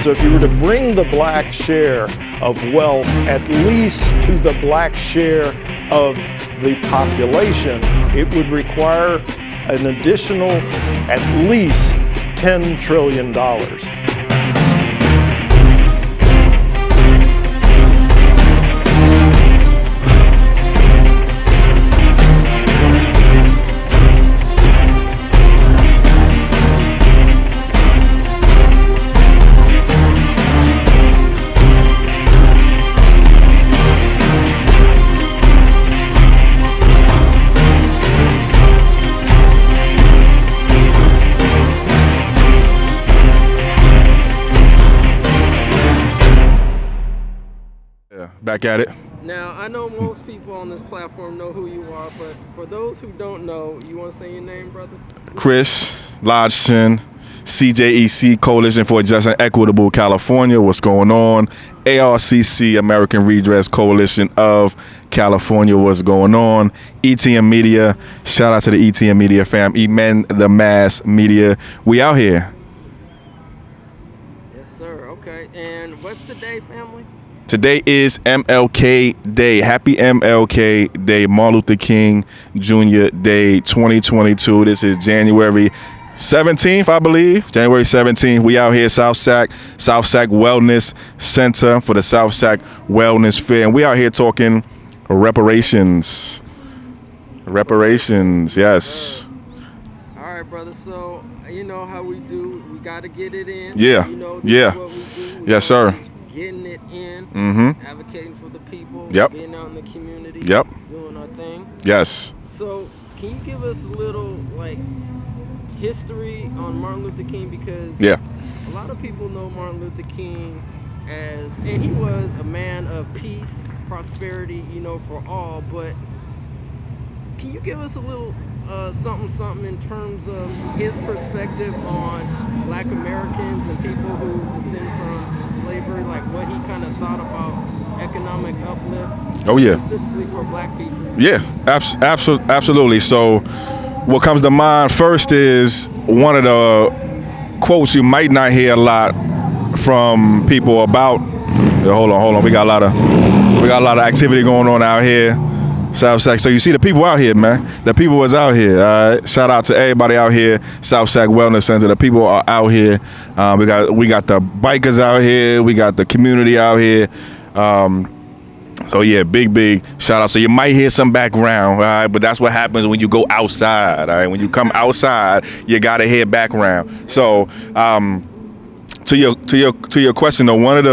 So if you were to bring the black share of wealth at least to the black share of the population, it would require an additional at least $10 trillion. Back at it. Now, I know most people on this platform know who you are, but for those who don't know, you want to say your name, brother? Chris Lodgson, CJEC, Coalition for Just and Equitable California. What's going on? ARCC, American Redress Coalition of California. What's going on? ETM Media. Shout out to the ETM Media fam. Men the Mass Media. We out here. Yes, sir. Okay. And what's the day, family? Today is MLK Day. Happy MLK Day, Martin Luther King Jr. Day 2022. This is January 17th, I believe. January 17th. We out here, South Sac Wellness Center for the South Sac Wellness Fair. And we out here talking reparations. Reparations, yes. All right, brother. So, you know how we do. We got to get it in. Yeah, you know, yeah. What we do. Yes, sir. Getting it in, advocating for the people, Yep. being out in the community, Yep. doing our thing. Yes. So, can you give us a little, like, history on Martin Luther King? Because Yeah. a lot of people know Martin Luther King as, and he was a man of peace, prosperity, you know, for all, but can you give us a little something in terms of his perspective on Black Americans and people who descend from slavery, like what he kind of thought about economic uplift, Oh, yeah. specifically for Black people? Yeah, absolutely. So what comes to mind first is one of the quotes you might not hear a lot from people about. Hold on. We got a lot of activity going on out here. South Sac. So you see the people out here, man. The people was out here. Shout out to everybody out here. South Sac Wellness Center. The people are out here. We got the bikers out here. We got the community out here. So yeah, big shout out. So you might hear some background, all right? But that's what happens when you go outside. All right, when you come outside, you gotta hear background. So to your question though, one of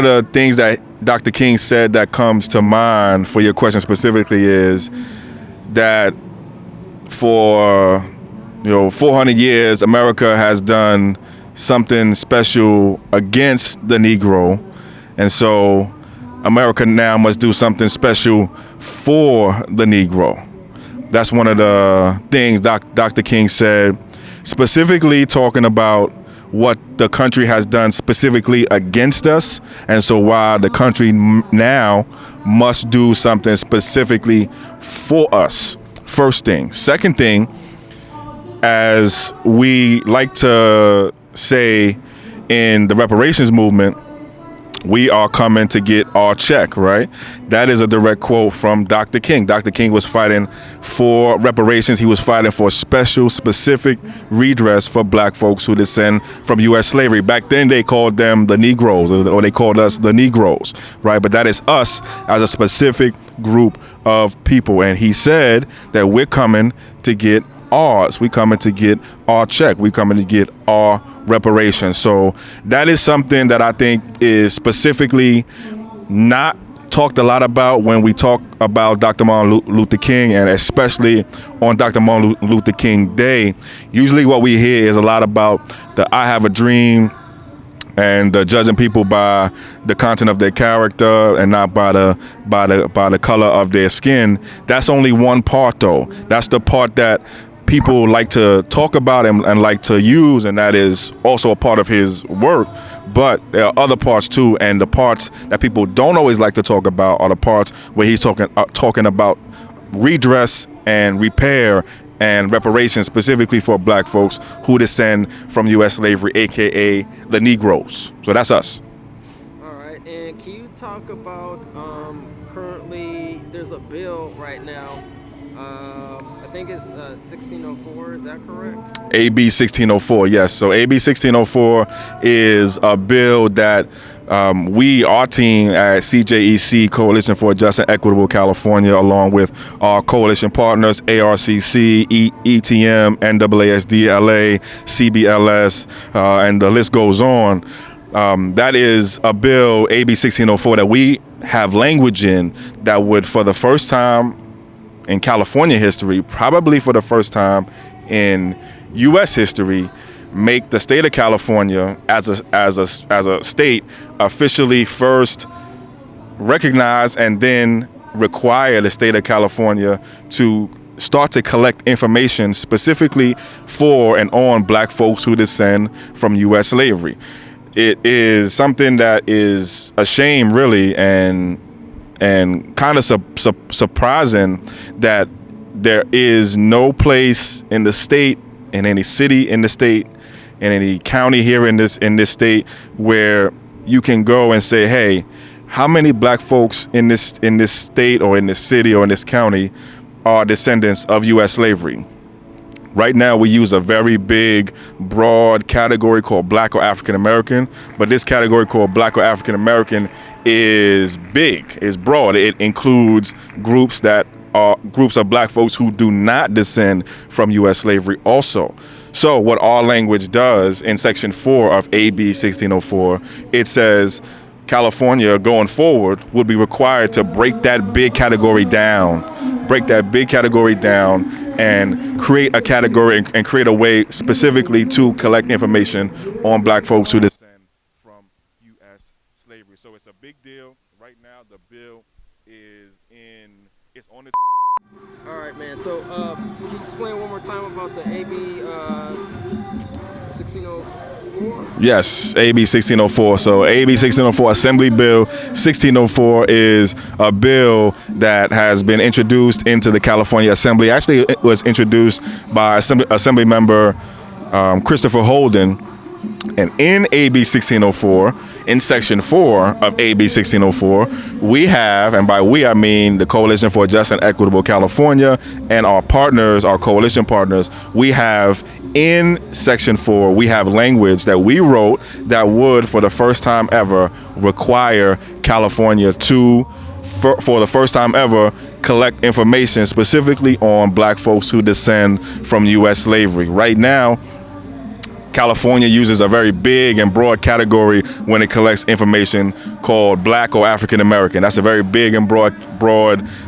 the things that Dr. King said that comes to mind for your question specifically is that for 400 years America has done something special against the Negro, and so America now must do something special for the Negro. That's one of the things Dr. King said, specifically talking about what the country has done specifically against us, and so why the country now must do something specifically for us. First thing. Second thing, as we like to say in the reparations movement, we are coming to get our check, right? That is a direct quote from Dr. King. Dr. King was fighting for reparations. He was fighting for special, specific redress for Black folks who descend from U.S. slavery. Back then, they called them the Negroes, or they called us the Negroes, right? But that is us as a specific group of people. And he said that we're coming to get ours. We coming to get our check. We coming to get our reparations. So that is something that I think is specifically not talked a lot about when we talk about Dr. Martin Luther King, and especially on Dr. Martin Luther King Day. Usually what we hear is a lot about the I have a dream and judging people by the content of their character and not by the color of their skin. That's only one part though. That's the part that people like to talk about and like to use, and that is also a part of his work. But there are other parts too, and the parts that people don't always like to talk about are the parts where he's talking about redress and repair and reparations specifically for black folks who descend from U.S. slavery, aka the Negroes. So that's us. All right, and can you talk about currently there's a bill right now. I think it's 1604. Is that correct? AB 1604, yes. So AB 1604 is a bill that our team at CJEC, Coalition for a Just and Equitable California, along with our coalition partners, ARCC, ETM, NAASD, LA, CBLS, and the list goes on. That is a bill, AB 1604, that we have language in that would, for the first time in California history, probably for the first time in U.S. history, make the state of California as a state officially first recognize and then require the state of California to start to collect information specifically for and on black folks who descend from U.S. slavery. It is something that is a shame, really, and kind of surprising that there is no place in the state, in any city in the state, in any county here in this state, where you can go and say, hey, how many black folks in this state or in this city or in this county are descendants of U.S. slavery? Right now, we use a very big, broad category called Black or African American, but this category called Black or African American is big, is broad. It includes groups that are groups of black folks who do not descend from U.S. slavery also. So what our language does in Section 4 of AB 1604, it says California going forward would be required to break that big category down, and create a category and create a way specifically to collect information on black folks who descend from U.S. slavery. So it's a big deal. Right now, the bill it's on the. All right, man. So can you explain one more time about the AB 1604? Yes, AB 1604. So AB 1604, Assembly Bill 1604, is a bill that has been introduced into the California Assembly. Actually, it was introduced by Assembly Member Christopher Holden. And in AB 1604, in Section 4 of AB 1604, we have, and by we I mean the Coalition for a Just and Equitable California and our partners, our coalition partners, we have in Section 4, we have language that we wrote that would, for the first time ever, require California to, for the first time ever, collect information specifically on black folks who descend from U.S. slavery. Right now, California uses a very big and broad category when it collects information called Black or African American. That's a very big and broad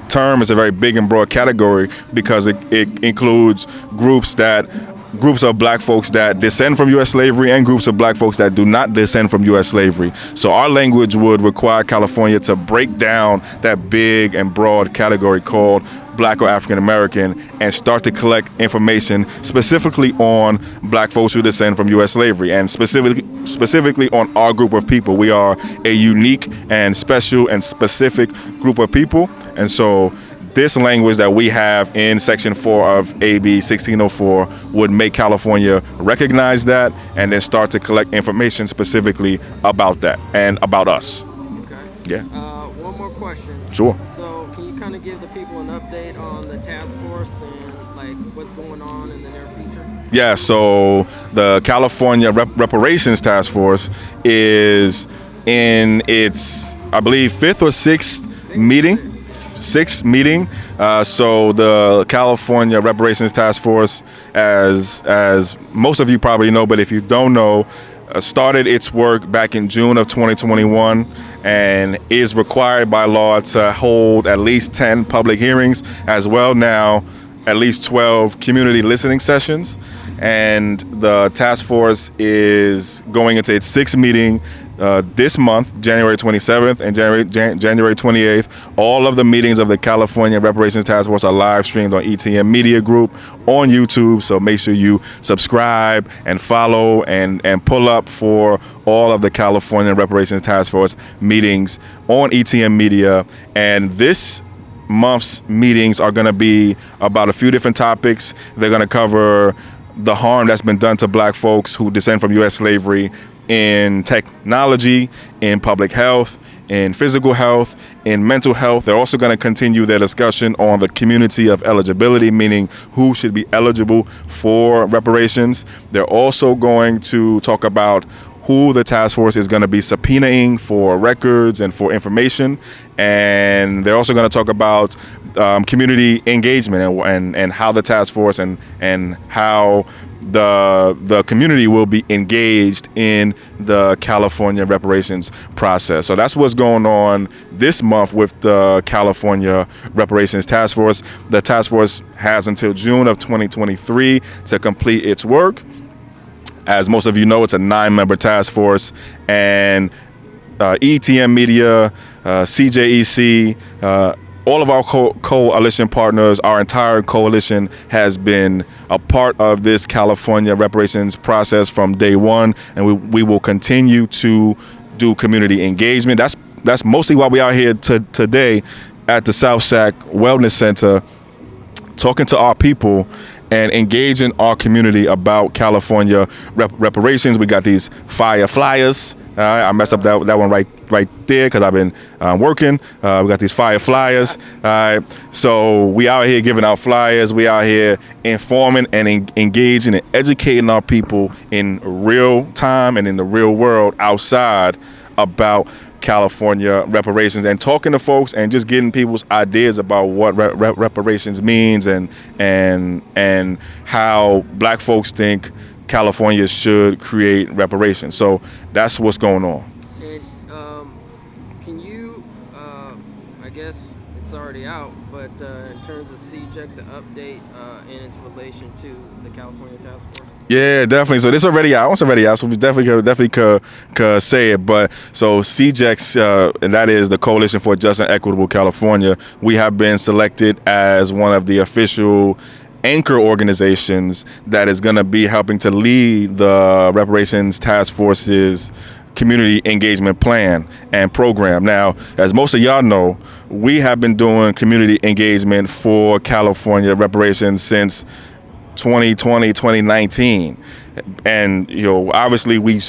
term. It's a very big and broad category because it includes groups of black folks that descend from U.S. slavery and groups of black folks that do not descend from U.S. slavery. So our language would require California to break down that big and broad category called Black or African American and start to collect information specifically on black folks who descend from U.S. slavery, and specifically on our group of people. We are a unique and special and specific group of people, and so this language that we have in Section 4 of AB 1604 would make California recognize that and then start to collect information specifically about that and about us. Okay. Yeah. One more question. Sure. So can you kind of give the people an update on the task force and like what's going on in the near future? Yeah, so the California Reparations Task Force is in its, I believe, fifth or sixth meeting. So the California Reparations Task Force, as most of you probably know, but if you don't know, started its work back in June of 2021 and is required by law to hold at least 10 public hearings, as well now at least 12 community listening sessions. And the task force is going into its sixth meeting this month, January 27th and January 28th. All of the meetings of the California Reparations Task Force are live streamed on ETM Media Group on YouTube. So make sure you subscribe and follow and pull up for all of the California Reparations Task Force meetings on ETM Media. And this month's meetings are going to be about a few different topics. They're going to cover the harm that's been done to black folks who descend from U.S. slavery in technology, in public health, in physical health, in mental health. They're also going to continue their discussion on the community of eligibility, meaning who should be eligible for reparations. They're also going to talk about who the task force is going to be subpoenaing for records and for information. And they're also going to talk about community engagement and how the task force and how the community will be engaged in the California reparations process. So that's what's going on this month with the California Reparations Task Force. The task force has until June of 2023 to complete its work. As most of you know, it's a 9-member task force, and ETM Media, CJEC, all of our coalition partners, our entire coalition has been a part of this California reparations process from day one, and we will continue to do community engagement. That's mostly why we are here today at the South Sac Wellness Center, talking to our people and engaging our community about California reparations. We got these fire flyers. I messed up that one right there because I've been working. We got these fire flyers. So we out here giving out flyers. We out here informing and engaging and educating our people in real time and in the real world outside about California reparations, and talking to folks and just getting people's ideas about what reparations means and how black folks think California should create reparations. So that's what's going on. And can you, I guess it's already out, but in terms of CJEC, the update in its relation to the California Task Force? Yeah, definitely. So this already out. It's already out. So we definitely could say it. But so CJEC, and that is the Coalition for Just and Equitable California. We have been selected as one of the official anchor organizations that is going to be helping to lead the Reparations Task Force's community engagement plan and program. Now, as most of y'all know, we have been doing community engagement for California reparations since 2020, 2019. And obviously we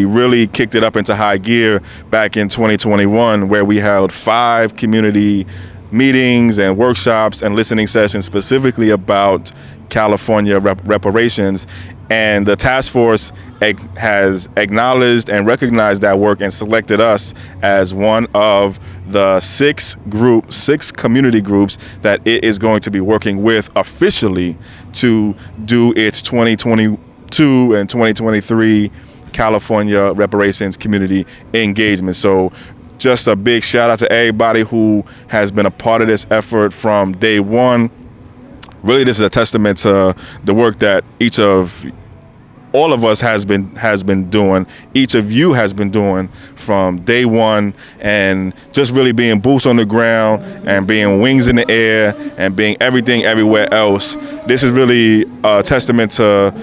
really kicked it up into high gear back in 2021, where we held 5 community meetings and workshops and listening sessions specifically about California reparations. And the task force has acknowledged and recognized that work and selected us as one of the 6 community groups that it is going to be working with officially to do its 2022 and 2023 California reparations community engagement. So just a big shout out to everybody who has been a part of this effort from day one. Really, this is a testament to the work that all of us has been doing. Each of you has been doing from day one, and just really being boots on the ground and being wings in the air and being everything everywhere else. This is really a testament to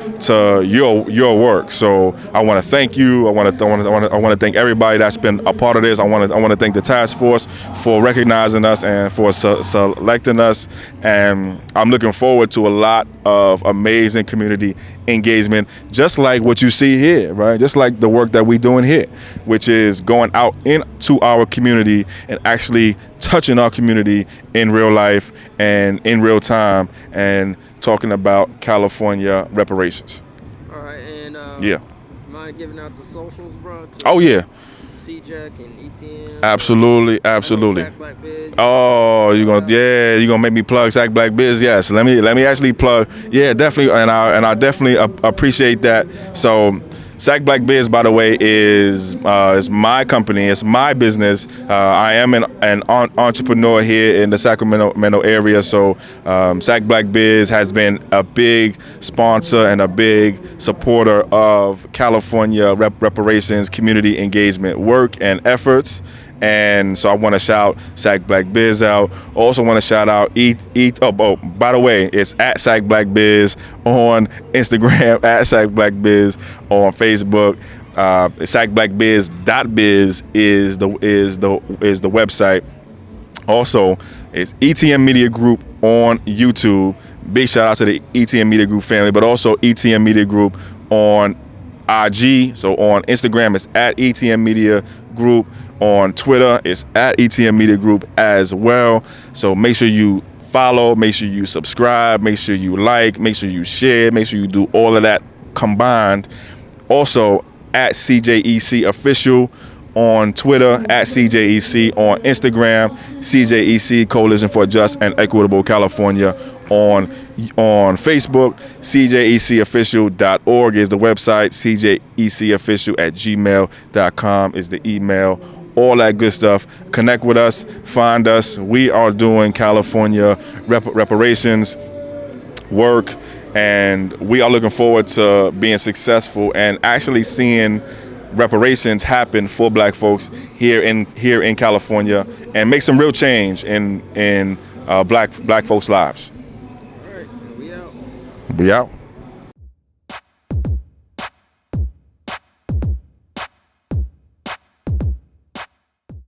your work. So I want to thank you. I want to thank everybody that's been a part of this. I want to thank the task force for recognizing us and for selecting us. And I'm looking forward to a lot of amazing community engagement, just like what you see here, right? Just like the work that we're doing here, which is going out into our community and actually touching our community in real life and in real time, and talking about California reparations. All right, and yeah, mind giving out the socials, bro? Oh yeah. CJEC and ETM. Absolutely. Sac Black Biz. Oh, you're gonna make me plug Sac Black Biz. Yes, let me actually plug. Yeah, definitely, and I definitely appreciate that. So, Sac Black Biz, by the way, is my company. It's my business. I am an entrepreneur here in the Sacramento area. So, Sac Black Biz has been a big sponsor and a big supporter of California reparations community engagement work and efforts. And so I want to shout Sac Black Biz out. Also want to shout out by the way, it's at Sac Black Biz on Instagram, at Sac Black Biz on Facebook. SacBlackBiz.biz is the website. Also, it's ETM Media Group on YouTube. Big shout out to the ETM Media Group family, but also ETM Media Group on IG. So on Instagram, it's at ETM Media Group. On Twitter, it's at ETM Media Group as well. So make sure you follow, make sure you subscribe, make sure you like, make sure you share, make sure you do all of that combined. Also, at CJEC Official on Twitter, at CJEC on Instagram, CJEC Coalition for Just and Equitable California on Facebook. CJECofficial.org is the website. CJECofficial@gmail.com is the email. All that good stuff. Connect with us, find us. We are doing California reparations work, and we are looking forward to being successful and actually seeing reparations happen for Black folks here in California, and make some real change in Black folks' lives. All right, we out. We out.